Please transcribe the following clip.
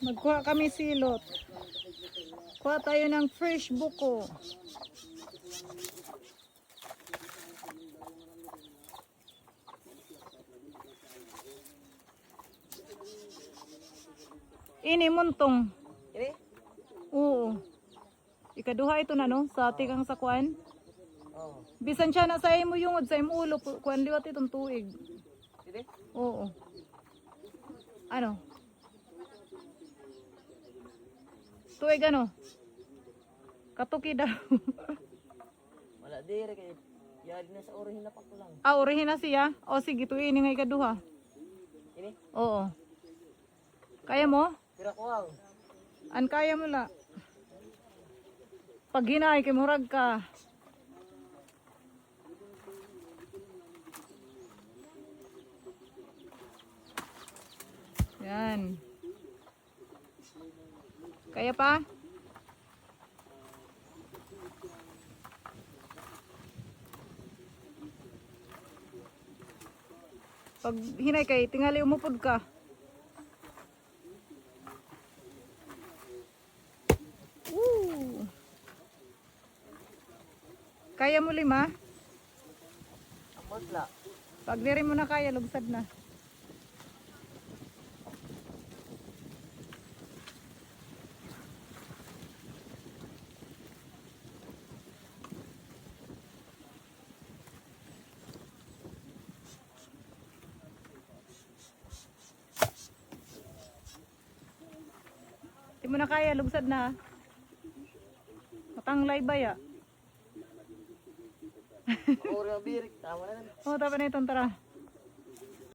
Magkuha kami silot. Kuha tayo ng fresh buko. Ini muntong. Ini? Oo. Ikaduha ito na no, sa tigang sakwan. Oo. Bisan siya na sa imo yungod, sa imo ulo, kuan liwat itong tuig. Ini? Oo. Ano? Tuig ano? Katuki daw. Wala dire kay yari na sa orihin na pa ko lang. Ah, urihin na siya? O sige, tuwi ini nga ikaduha. Ini? Oo. Kaya mo? Pira ko ang. An kaya mo la. Pag hinay, kay murag ka. Yan. Kaya pa? Pag hinay kay, tingali umupod ka. Woo! Kaya mo 5? Amot la. Pag diri mo na kaya, lugsad na. Di mo na kaya, lugsad na. Matanglay ba ya? Ori ang birik tama na. O, tapa na itong tara.